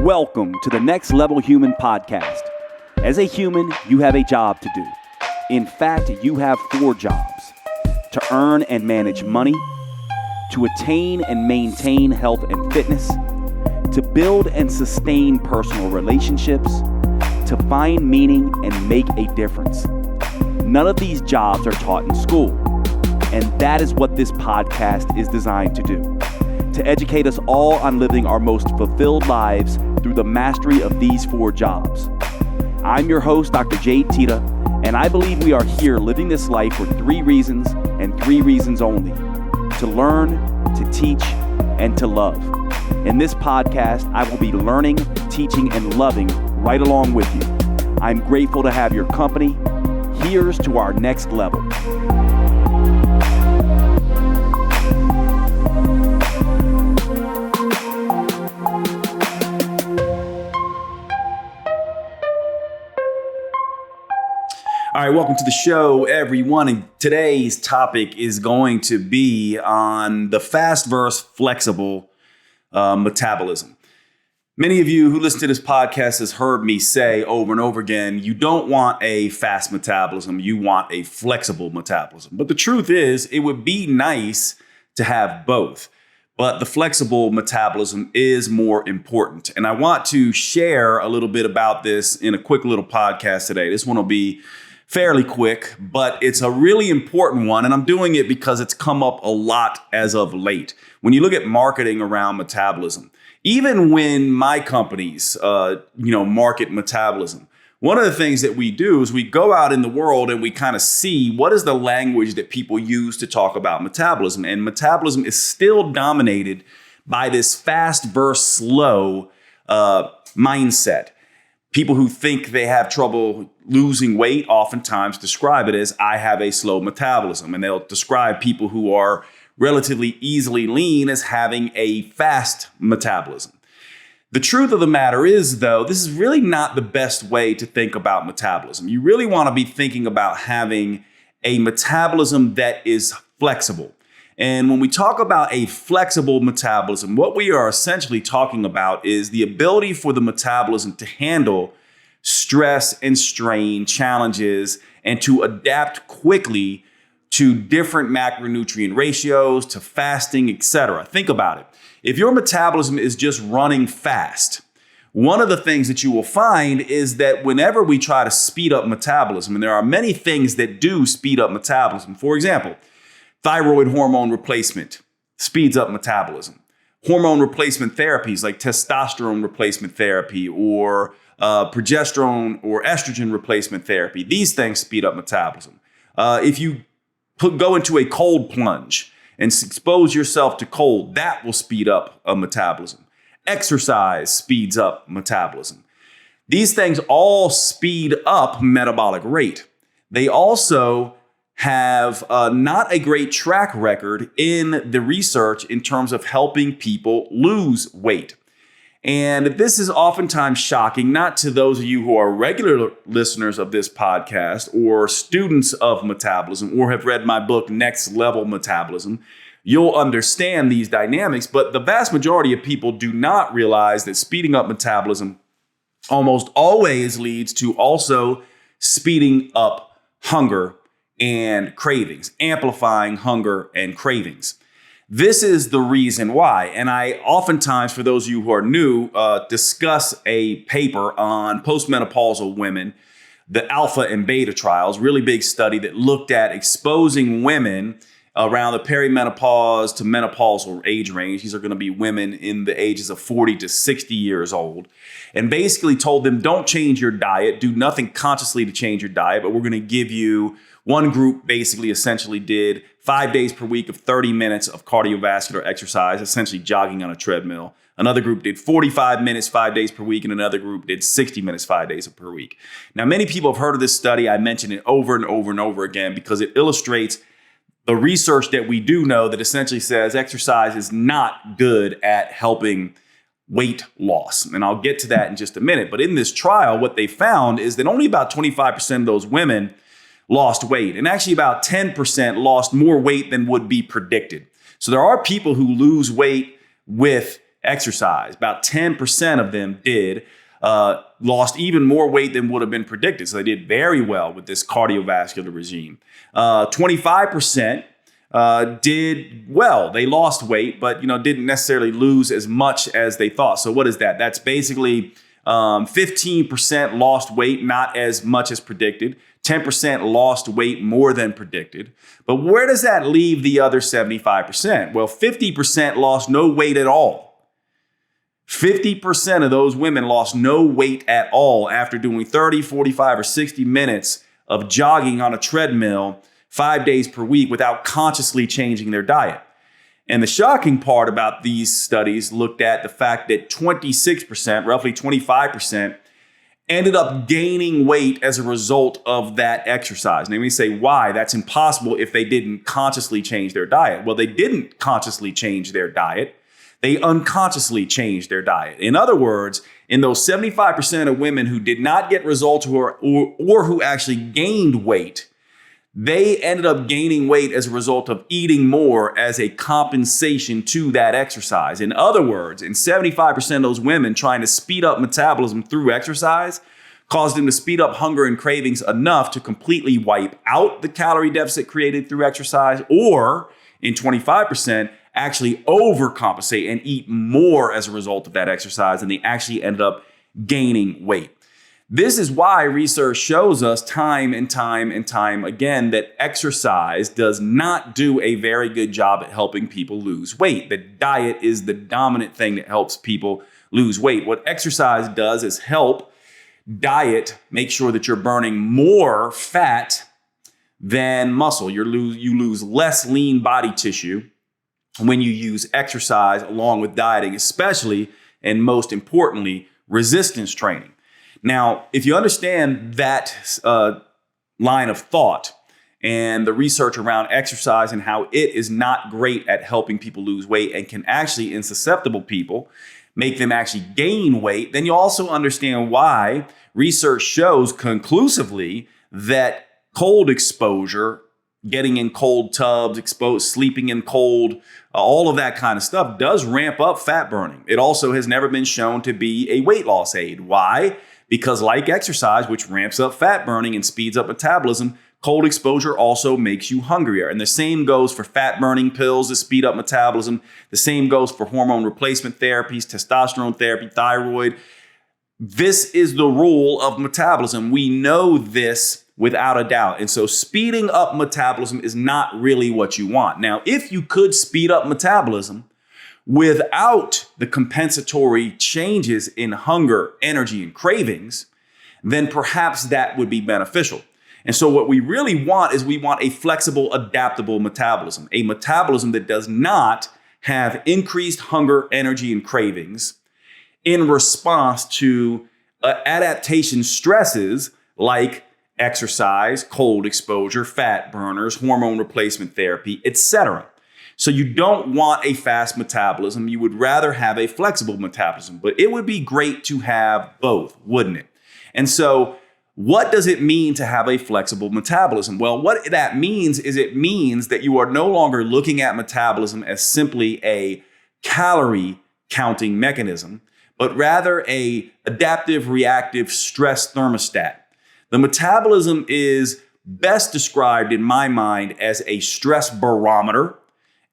Welcome to the Next Level Human podcast. As a human, you have a job to do. In fact, you have 4 jobs: to earn and manage money, to attain and maintain health and fitness, to build and sustain personal relationships, to find meaning and make a difference. None of these jobs are taught in school, and that is what this podcast is designed to do: to educate us all on living our most fulfilled lives through the mastery of these 4 jobs. I'm your host, Dr. Jade, and I believe we are here living this life for 3 reasons and 3 reasons only: to learn, to teach, and to love. In this podcast, I will be learning, teaching, and loving right along with you. I'm grateful to have your company. Here's to our next level. All right, welcome to the show, everyone. And today's topic is going to be on the fast versus flexible metabolism. Many of you who listen to this podcast has heard me say over and over again, you don't want a fast metabolism, you want a flexible metabolism. But the truth is, it would be nice to have both. But the flexible metabolism is more important. And I want to share a little bit about this in a quick little podcast today. This one will be fairly quick, but it's a really important one. And I'm doing it because it's come up a lot as of late. When you look at marketing around metabolism, even when my companies, market metabolism, one of the things that we do is we go out in the world and we kind of see what is the language that people use to talk about metabolism. And metabolism is still dominated by this fast versus slow mindset. People who think they have trouble losing weight oftentimes describe it as, I have a slow metabolism. And they'll describe people who are relatively easily lean as having a fast metabolism. The truth of the matter is, though, this is really not the best way to think about metabolism. You really want to be thinking about having a metabolism that is flexible. And when we talk about a flexible metabolism, what we are essentially talking about is the ability for the metabolism to handle stress and strain challenges and to adapt quickly to different macronutrient ratios, to fasting, etc. Think about it. If your metabolism is just running fast, one of the things that you will find is that whenever we try to speed up metabolism, and there are many things that do speed up metabolism. For example, thyroid hormone replacement speeds up metabolism. Hormone replacement therapies like testosterone replacement therapy or progesterone or estrogen replacement therapy, these things speed up metabolism. If you go into a cold plunge and expose yourself to cold, that will speed up a metabolism. Exercise speeds up metabolism. These things all speed up metabolic rate. They also have not a great track record in the research in terms of helping people lose weight. And this is oftentimes shocking, not to those of you who are regular listeners of this podcast or students of metabolism or have read my book, Next Level Metabolism. You'll understand these dynamics, but the vast majority of people do not realize that speeding up metabolism almost always leads to also speeding up hunger and cravings, amplifying hunger and cravings. This is the reason why. And I oftentimes, for those of you who are new, discuss a paper on postmenopausal women, the alpha and beta trials, really big study that looked at exposing women around the perimenopause to menopausal age range. These are going to be women in the ages of 40 to 60 years old, and basically told them, don't change your diet, do nothing consciously to change your diet, but we're going to give you, one group basically essentially did 5 days per week of 30 minutes of cardiovascular exercise, essentially jogging on a treadmill. Another group did 45 minutes 5 days per week, and another group did 60 minutes 5 days per week. Now, many people have heard of this study. I mention it over and over and over again because it illustrates the research that we do know that essentially says exercise is not good at helping weight loss. And I'll get to that in just a minute. But in this trial, what they found is that only about 25% of those women lost weight. And actually about 10% lost more weight than would be predicted. So there are people who lose weight with exercise. About 10% of them did lost even more weight than would have been predicted. So they did very well with this cardiovascular regime. 25% did well. They lost weight, but didn't necessarily lose as much as they thought. So what is that? That's basically 15% lost weight, not as much as predicted. 10% lost weight more than predicted. But where does that leave the other 75%? Well, 50% lost no weight at all. 50% of those women lost no weight at all after doing 30, 45, or 60 minutes of jogging on a treadmill 5 days per week without consciously changing their diet. And the shocking part about these studies looked at the fact that 26%, roughly 25%, ended up gaining weight as a result of that exercise. And they may say, why? That's impossible if they didn't consciously change their diet. Well, they didn't consciously change their diet. They unconsciously changed their diet. In other words, in those 75% of women who did not get results or who actually gained weight, they ended up gaining weight as a result of eating more as a compensation to that exercise. In other words, in 75% of those women, trying to speed up metabolism through exercise caused them to speed up hunger and cravings enough to completely wipe out the calorie deficit created through exercise, or in 25%, actually overcompensate and eat more as a result of that exercise, and they actually ended up gaining weight. This is why research shows us time and time and time again that exercise does not do a very good job at helping people lose weight. The diet is the dominant thing that helps people lose weight. What exercise does is help diet make sure that you're burning more fat than muscle. You lose less lean body tissue when you use exercise along with dieting, especially and most importantly, resistance training. Now, if you understand that line of thought and the research around exercise and how it is not great at helping people lose weight and can actually, in susceptible people, make them actually gain weight, then you also understand why research shows conclusively that cold exposure, getting in cold tubs, sleeping in cold, all of that kind of stuff does ramp up fat burning. It also has never been shown to be a weight loss aid. Why? Because like exercise, which ramps up fat burning and speeds up metabolism, cold exposure also makes you hungrier. And the same goes for fat burning pills that speed up metabolism. The same goes for hormone replacement therapies, testosterone therapy, thyroid. This is the rule of metabolism. We know this without a doubt. And so speeding up metabolism is not really what you want. Now, if you could speed up metabolism without the compensatory changes in hunger, energy, and cravings, then perhaps that would be beneficial. And so what we really want is we want a flexible, adaptable metabolism, a metabolism that does not have increased hunger, energy, and cravings in response to adaptation stresses like exercise, cold exposure, fat burners, hormone replacement therapy, etc. So you don't want a fast metabolism. You would rather have a flexible metabolism, but it would be great to have both, wouldn't it? And so what does it mean to have a flexible metabolism? Well, what that means is it means that you are no longer looking at metabolism as simply a calorie counting mechanism, but rather a adaptive reactive stress thermostat. The metabolism is best described in my mind as a stress barometer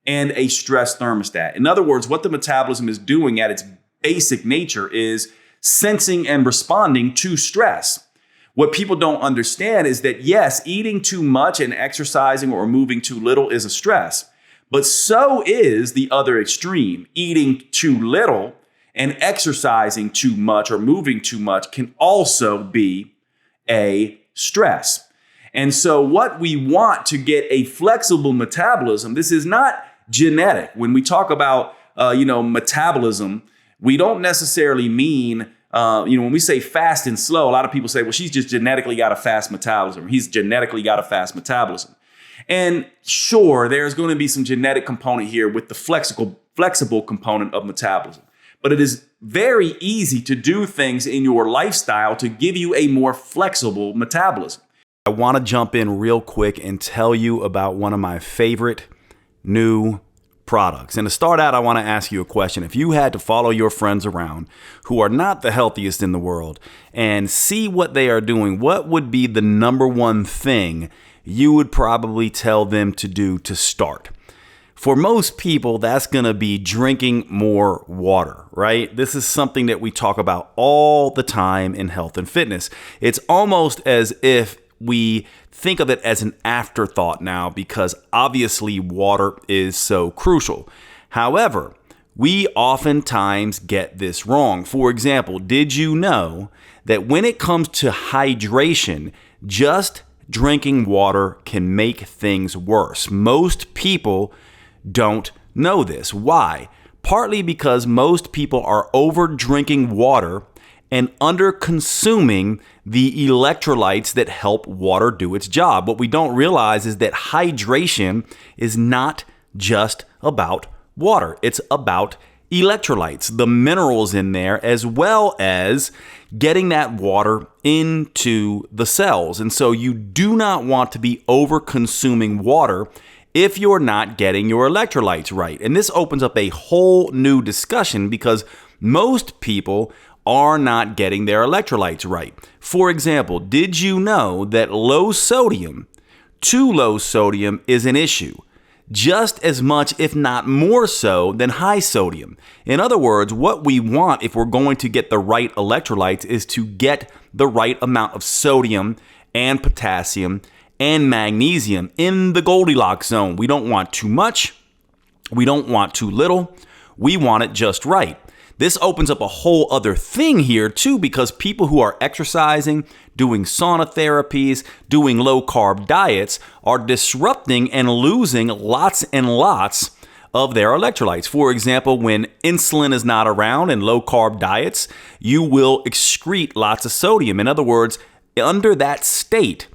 and a stress thermostat. In other words, what the metabolism is doing at its basic nature is sensing and responding to stress. What people don't understand is that, yes, eating too much and exercising or moving too little is a stress, but so is the other extreme. Eating too little and exercising too much or moving too much can also be a stress. And so what we want to get a flexible metabolism, this is not genetic. When we talk about, metabolism, we don't necessarily mean, when we say fast and slow, a lot of people say, well, she's just genetically got a fast metabolism. He's genetically got a fast metabolism. And sure, there's going to be some genetic component here with the flexible component of metabolism. But it is very easy to do things in your lifestyle to give you a more flexible metabolism. I want to jump in real quick and tell you about one of my favorite new products. And to start out, I want to ask you a question. If you had to follow your friends around who are not the healthiest in the world and see what they are doing, what would be the number one thing you would probably tell them to do to start? For most people, that's going to be drinking more water, right? This is something that we talk about all the time in health and fitness. It's almost as if we think of it as an afterthought now because obviously water is so crucial. However, we oftentimes get this wrong. For example, did you know that when it comes to hydration, just drinking water can make things worse? Most people don't know this. Why? Partly because most people are over drinking water and under consuming the electrolytes that help water do its job. What we don't realize is that hydration is not just about water. It's about electrolytes, the minerals in there, as well as getting that water into the cells. And so you do not want to be over consuming water if you're not getting your electrolytes right. And this opens up a whole new discussion because most people are not getting their electrolytes right. For example, did you know that low sodium, too low sodium, is an issue? Just as much, if not more so, than high sodium. In other words, what we want if we're going to get the right electrolytes is to get the right amount of sodium and potassium and magnesium in the Goldilocks zone. We don't want too much. We don't want too little. We want it just right. This opens up a whole other thing here too, because people who are exercising, doing sauna therapies, doing low carb diets are disrupting and losing lots and lots of their electrolytes. For example, when insulin is not around in low carb diets, you will excrete lots of sodium. In other words, under that state,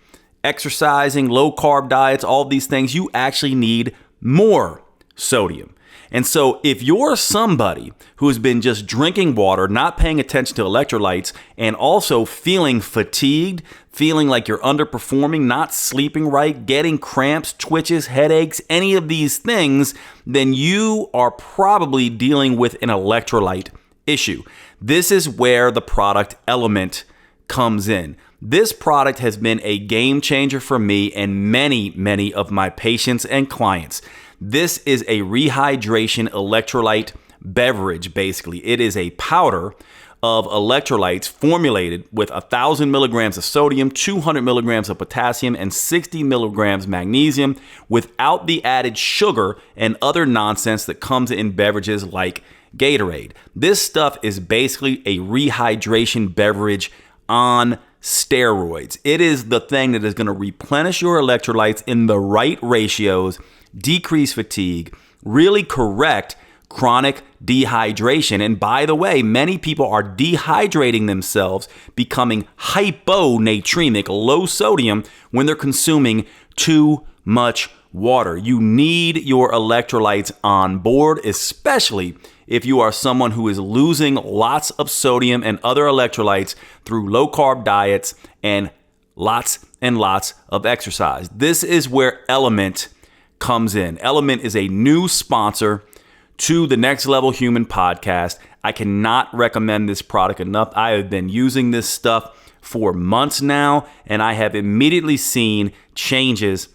exercising, low carb diets, all these things, you actually need more sodium. And so if you're somebody who's been just drinking water, not paying attention to electrolytes, and also feeling fatigued, feeling like you're underperforming, not sleeping right, getting cramps, twitches, headaches, any of these things, then you are probably dealing with an electrolyte issue. This is where the product Element comes in. This product has been a game changer for me and many of my patients and clients. This is a rehydration electrolyte beverage, basically. It is a powder of electrolytes formulated with 1,000 milligrams of sodium, 200 milligrams of potassium, and 60 milligrams magnesium without the added sugar and other nonsense that comes in beverages like Gatorade. This stuff is basically a rehydration beverage on steroids. It is the thing that is going to replenish your electrolytes in the right ratios, decrease fatigue, really correct chronic dehydration. And by the way, many people are dehydrating themselves, becoming hyponatremic, low sodium, when they're consuming too much water. You need your electrolytes on board, especially if you are someone who is losing lots of sodium and other electrolytes through low carb diets and lots of exercise. This is where Element comes in. Element is a new sponsor to the Next Level Human podcast. I cannot recommend this product enough. I have been using this stuff for months now, and I have immediately seen changes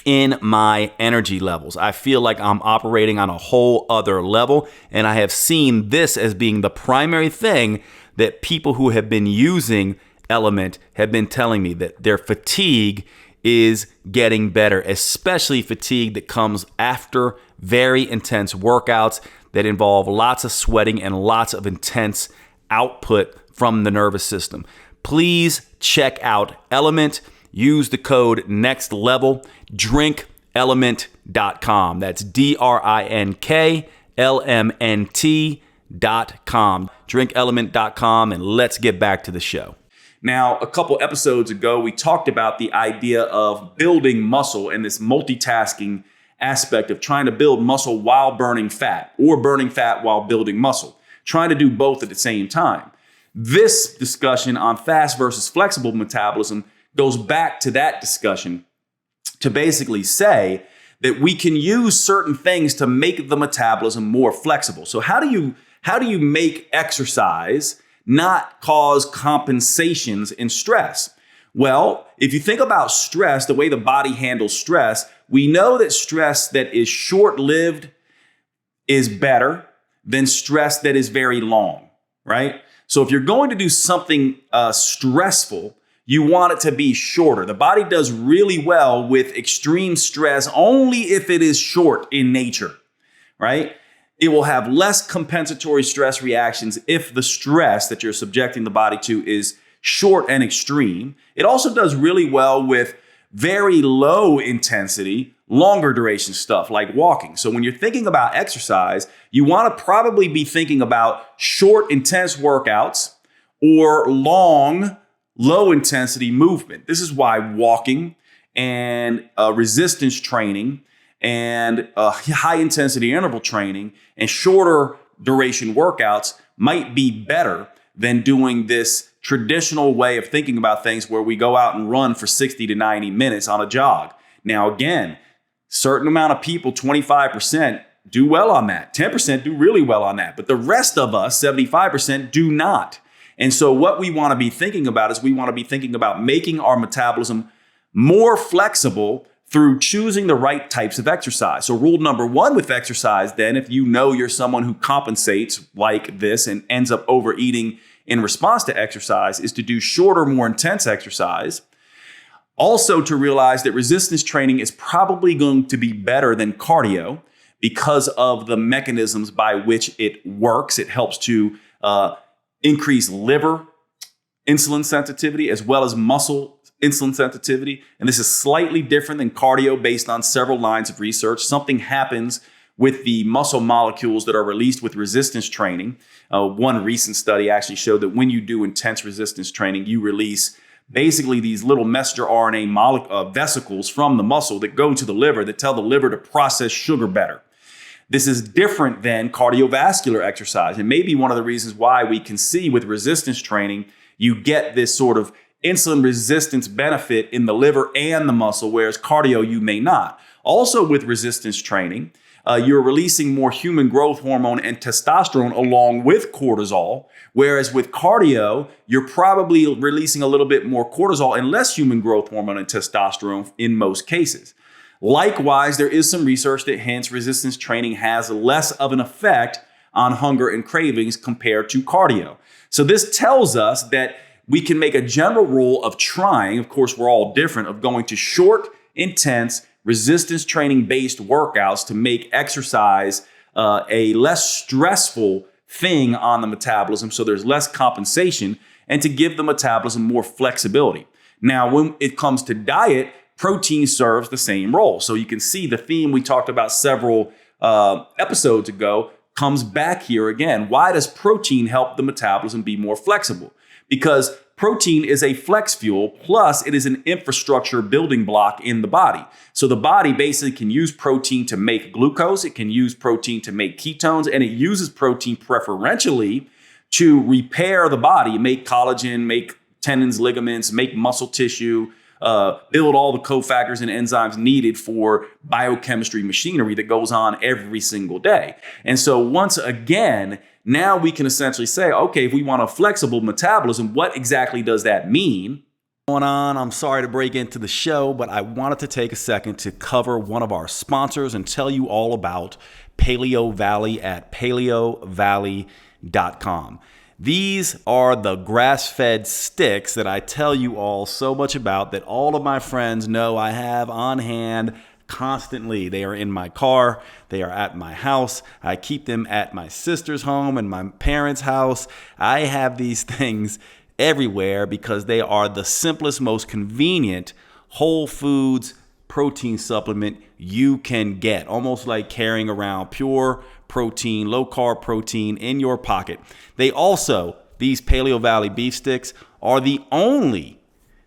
in my energy levels. I feel like I'm operating on a whole other level, and I have seen this as being the primary thing that people who have been using Element have been telling me, that their fatigue is getting better, especially fatigue that comes after very intense workouts that involve lots of sweating and lots of intense output from the nervous system. Please check out Element. Use the code NEXTLEVEL, drinkelement.com. That's drinklmnt.com. Drinkelement.com, and let's get back to the show. Now, a couple episodes ago, we talked about the idea of building muscle and this multitasking aspect of trying to build muscle while burning fat, or burning fat while building muscle, trying to do both at the same time. This discussion on fast versus flexible metabolism goes back to that discussion to basically say that we can use certain things to make the metabolism more flexible. So how do you make exercise not cause compensations in stress? Well, if you think about stress, the way the body handles stress, we know that stress that is short-lived is better than stress that is very long, right? So if you're going to do something stressful, you want it to be shorter. The body does really well with extreme stress only if it is short in nature, right? It will have less compensatory stress reactions if the stress that you're subjecting the body to is short and extreme. It also does really well with very low intensity, longer duration stuff like walking. So when you're thinking about exercise, you want to probably be thinking about short, intense workouts or long, low intensity movement. This is why walking and resistance training and high intensity interval training and shorter duration workouts might be better than doing this traditional way of thinking about things where we go out and run for 60 to 90 minutes on a jog. Now, again, certain amount of people, 25%, do well on that. 10% do really well on that. But the rest of us, 75%, do not. And so what we want to be thinking about is we want to be thinking about making our metabolism more flexible through choosing the right types of exercise. So rule number one with exercise, then, if you know you're someone who compensates like this and ends up overeating in response to exercise, is to do shorter, more intense exercise. Also to realize that resistance training is probably going to be better than cardio because of the mechanisms by which it works. It helps to increase liver insulin sensitivity as well as muscle insulin sensitivity. And this is slightly different than cardio based on several lines of research. Something happens with the muscle molecules that are released with resistance training. One recent study actually showed that when you do intense resistance training, you release basically these little messenger RNA vesicles from the muscle that go to the liver that tell the liver to process sugar better. This is different than cardiovascular exercise. And maybe one of the reasons why we can see with resistance training, you get this sort of insulin resistance benefit in the liver and the muscle, whereas cardio, you may not. Also with resistance training, you're releasing more human growth hormone and testosterone along with cortisol, whereas with cardio, you're probably releasing a little bit more cortisol and less human growth hormone and testosterone in most cases. Likewise, there is some research that hints resistance training has less of an effect on hunger and cravings compared to cardio. So this tells us that we can make a general rule of trying, of course, we're all different, of going to short, intense, resistance training based workouts to make exercise a less stressful thing on the metabolism, so there's less compensation, and to give the metabolism more flexibility. Now, when it comes to diet, protein serves the same role. So you can see the theme we talked about several episodes ago comes back here again. Why does protein help the metabolism be more flexible? Because protein is a flex fuel, plus it is an infrastructure building block in the body. So the body basically can use protein to make glucose, it can use protein to make ketones, and it uses protein preferentially to repair the body, make collagen, make tendons, ligaments, make muscle tissue, build all the cofactors and enzymes needed for biochemistry machinery that goes on every single day. And so once again, now we can essentially say, okay, if we want a flexible metabolism, what exactly does that mean? Going on, I'm sorry to break into the show, but I wanted to take a second to cover one of our sponsors and tell you all about Paleo Valley at paleovalley.com. These are the grass-fed sticks that I tell you all so much about that all of my friends know I have on hand constantly. They are in my car. They are at my house. I keep them at my sister's home and my parents' house. I have these things everywhere because they are the simplest, most convenient whole foods protein supplement you can get. Almost like carrying around pure protein, low carb protein in your pocket. They also, these Paleo Valley beef sticks are the only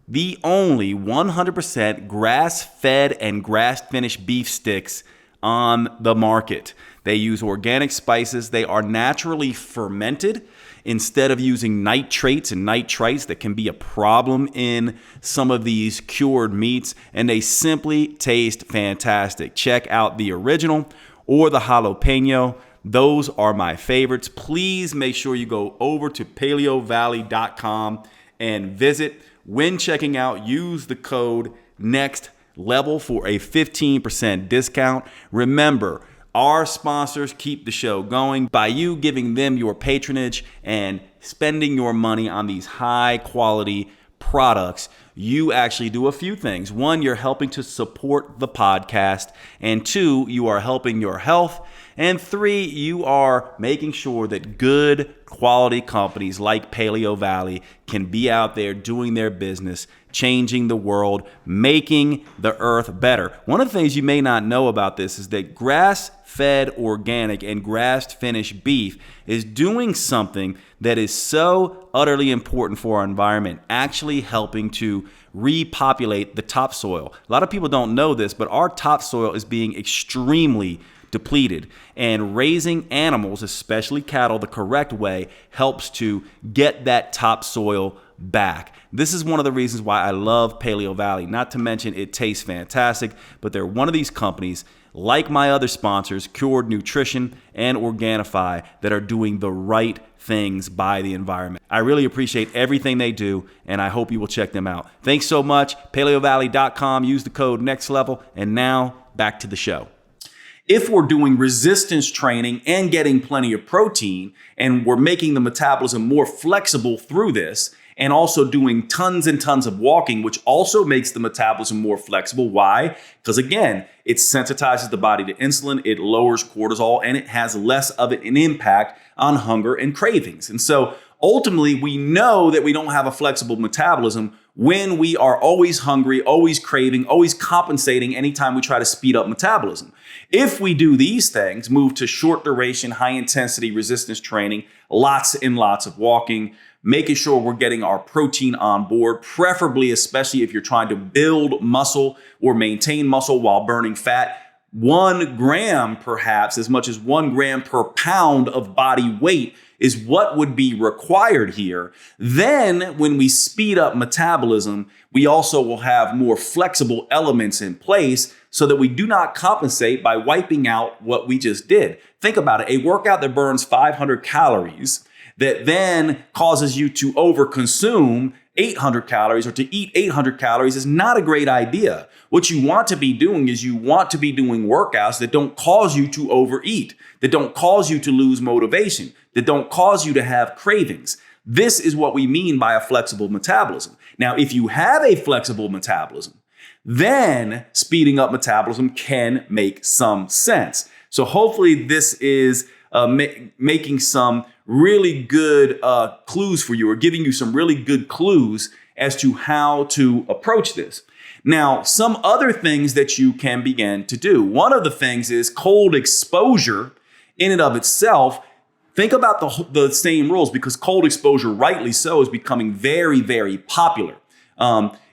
100% grass-fed and grass-finished beef sticks on the market. They use organic spices. They are naturally fermented instead of using nitrates and nitrites that can be a problem in some of these cured meats, and they simply taste fantastic. Check out the original or the jalapeno. Those are my favorites. Please make sure you go over to paleovalley.com and visit. When checking out, use the code NEXTLEVEL for a 15% discount. Remember, our sponsors keep the show going by you giving them your patronage and spending your money on these high quality products. You actually do a few things. One, you're helping to support the podcast. And two, you are helping your health. And three, you are making sure that good quality companies like Paleo Valley can be out there doing their business, changing the world, making the earth better. One of the things you may not know about this is that grass-fed organic and grass-finished beef is doing something that is so utterly important for our environment, actually helping to repopulate the topsoil. A lot of people don't know this, but our topsoil is being extremely depleted, and raising animals, especially cattle, the correct way helps to get that topsoil back. This is one of the reasons why I love Paleo Valley. Not to mention it tastes fantastic, but they're one of these companies, like my other sponsors, Cured Nutrition and Organifi, that are doing the right things by the environment. I really appreciate everything they do, and I hope you will check them out. Thanks so much. PaleoValley.com. Use the code NEXTLEVEL. And now back to the show. If we're doing resistance training and getting plenty of protein, and we're making the metabolism more flexible through this, and also doing tons and tons of walking, which also makes the metabolism more flexible. Why? Because again, it sensitizes the body to insulin, it lowers cortisol, and it has less of an impact on hunger and cravings. And so ultimately, we know that we don't have a flexible metabolism when we are always hungry, always craving, always compensating anytime we try to speed up metabolism. If we do these things, move to short duration, high intensity resistance training, lots and lots of walking, making sure we're getting our protein on board, preferably, especially if you're trying to build muscle or maintain muscle while burning fat, 1 gram, perhaps as much as 1 gram per pound of body weight is what would be required here. Then when we speed up metabolism, we also will have more flexible elements in place so that we do not compensate by wiping out what we just did. Think about it. A workout that burns 500 calories that then causes you to overconsume 800 calories or to eat 800 calories is not a great idea. What you want to be doing is you want to be doing workouts that don't cause you to overeat, that don't cause you to lose motivation, that don't cause you to have cravings. This is what we mean by a flexible metabolism. Now, if you have a flexible metabolism, then speeding up metabolism can make some sense. So hopefully this is making some really good clues for you, or giving you some really good clues as to how to approach this. Now, some other things that you can begin to do. One of the things is cold exposure in and of itself. Think about the same rules, because cold exposure, rightly so, is becoming very, very popular.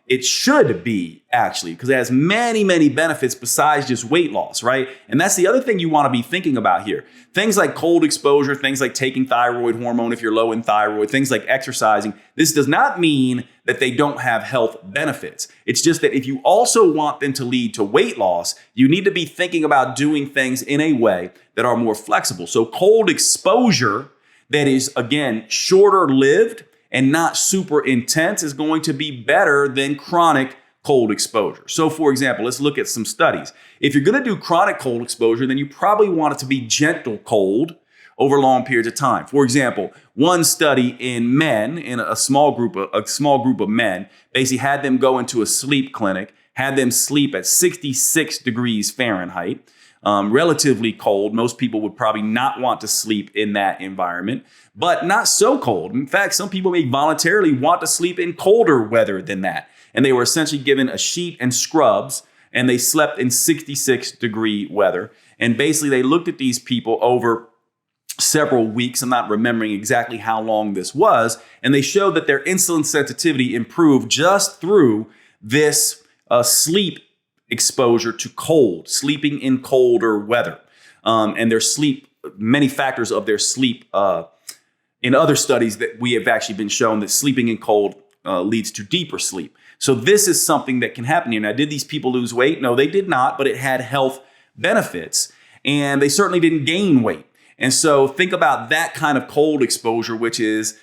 It should be, actually, because it has many, many benefits besides just weight loss, right? And that's the other thing you want to be thinking about here. Things like cold exposure, things like taking thyroid hormone if you're low in thyroid, things like exercising. This does not mean that they don't have health benefits. It's just that if you also want them to lead to weight loss, you need to be thinking about doing things in a way that are more flexible. So cold exposure that is, again, shorter lived and not super intense is going to be better than chronic cold exposure. So for example, let's look at some studies. If you're going to do chronic cold exposure, then you probably want it to be gentle cold over long periods of time. For example, one study in men, in a small group of men, basically had them go into a sleep clinic, had them sleep at 66 degrees Fahrenheit, relatively cold. Most people would probably not want to sleep in that environment, but not so cold. In fact, some people may voluntarily want to sleep in colder weather than that. And they were essentially given a sheet and scrubs, and they slept in 66-degree weather. And basically, they looked at these people over several weeks. I'm not remembering exactly how long this was. And they showed that their insulin sensitivity improved just through this sleep exposure to cold, sleeping in colder weather. And their sleep, many factors of their sleep in other studies that we have actually been shown that sleeping in cold leads to deeper sleep. So this is something that can happen here. Now, did these people lose weight? No, they did not, but it had health benefits, and they certainly didn't gain weight. And so think about that kind of cold exposure, which is,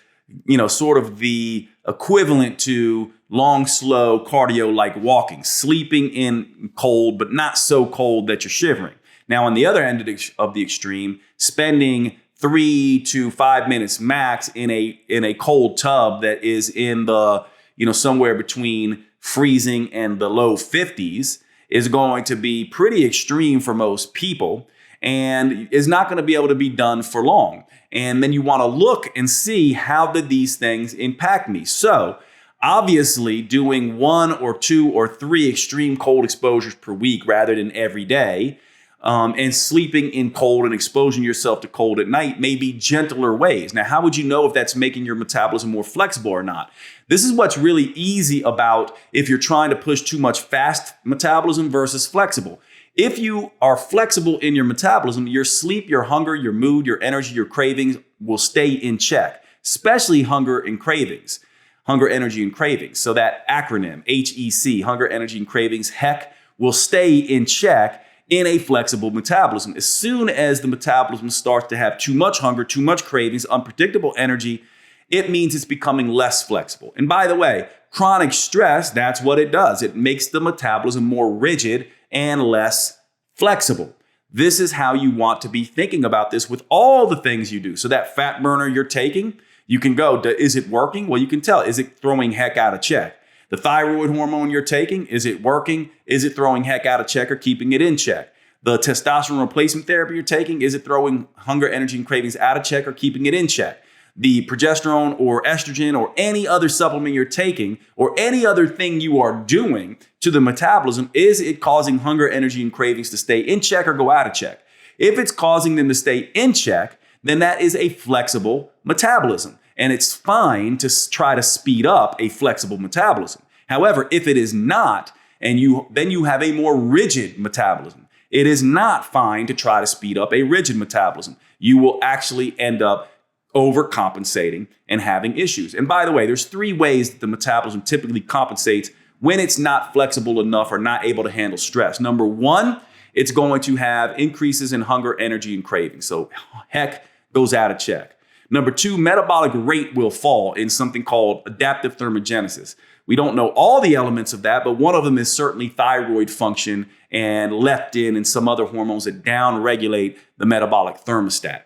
sort of the equivalent to long, slow cardio like walking, sleeping in cold, but not so cold that you're shivering. Now, on the other end of the extreme, spending 3 to 5 minutes max in a cold tub that is in the, somewhere between freezing and the low 50s is going to be pretty extreme for most people and is not going to be able to be done for long. And then you want to look and see, how did these things impact me? So obviously doing 1 or 2 or 3 extreme cold exposures per week rather than every day, and sleeping in cold and exposing yourself to cold at night may be gentler ways. Now, how would you know if that's making your metabolism more flexible or not? This is what's really easy about if you're trying to push too much fast metabolism versus flexible. If you are flexible in your metabolism, your sleep, your hunger, your mood, your energy, your cravings will stay in check, especially hunger and cravings, hunger, energy, and cravings. So that acronym, HEC, hunger, energy, and cravings, HEC, will stay in check in a flexible metabolism. As soon as the metabolism starts to have too much hunger, too much cravings, unpredictable energy, it means it's becoming less flexible. And by the way, chronic stress, that's what it does. It makes the metabolism more rigid and less flexible. This is how you want to be thinking about this with all the things you do. So that fat burner you're taking, you can go, is it working? Well, you can tell, is it throwing heck out of check? The thyroid hormone you're taking, is it working? Is it throwing heck out of check or keeping it in check? The testosterone replacement therapy you're taking, is it throwing hunger, energy, and cravings out of check or keeping it in check? The progesterone or estrogen or any other supplement you're taking or any other thing you are doing to the metabolism, is it causing hunger, energy, and cravings to stay in check or go out of check? If it's causing them to stay in check, then that is a flexible metabolism. And it's fine to try to speed up a flexible metabolism. However, if it is not, then you have a more rigid metabolism. It is not fine to try to speed up a rigid metabolism. You will actually end up overcompensating and having issues. And by the way, there's 3 ways that the metabolism typically compensates when it's not flexible enough or not able to handle stress. Number 1, it's going to have increases in hunger, energy, and craving. So heck goes out of check. Number 2, metabolic rate will fall in something called adaptive thermogenesis. We don't know all the elements of that, but one of them is certainly thyroid function and leptin and some other hormones that downregulate the metabolic thermostat.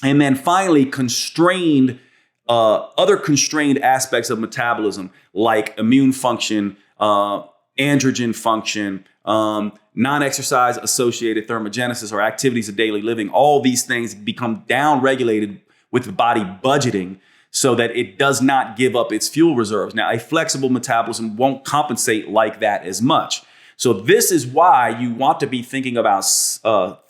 And then finally, other constrained aspects of metabolism like immune function, androgen function, non-exercise associated thermogenesis or activities of daily living. All these things become downregulated with the body budgeting so that it does not give up its fuel reserves. Now, a flexible metabolism won't compensate like that as much. So this is why you want to be thinking about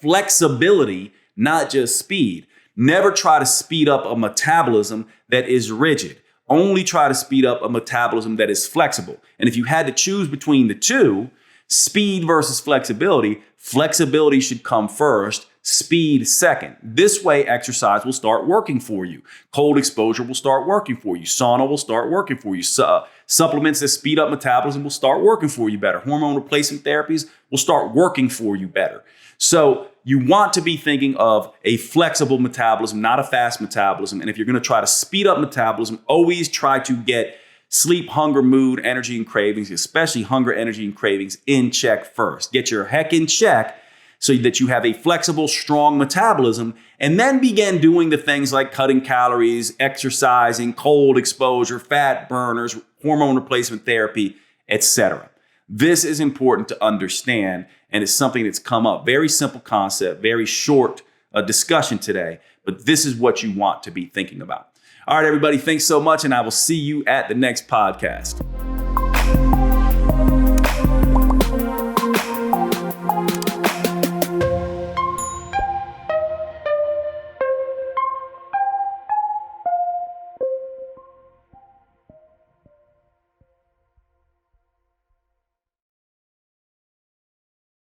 flexibility, not just speed. Never try to speed up a metabolism that is rigid. Only try to speed up a metabolism that is flexible. And if you had to choose between the two, speed versus flexibility, flexibility should come first, speed second. This way, exercise will start working for you. Cold exposure will start working for you. Sauna will start working for you. Supplements that speed up metabolism will start working for you better. Hormone replacement therapies will start working for you better. So you want to be thinking of a flexible metabolism, not a fast metabolism. And if you're going to try to speed up metabolism, always try to get sleep, hunger, mood, energy, and cravings, especially hunger, energy, and cravings in check first. Get your heck in check so that you have a flexible, strong metabolism, and then begin doing the things like cutting calories, exercising, cold exposure, fat burners, hormone replacement therapy, etc. This is important to understand, and it's something that's come up. Very simple concept, very short discussion today, but this is what you want to be thinking about. All right, everybody, thanks so much, and I will see you at the next podcast.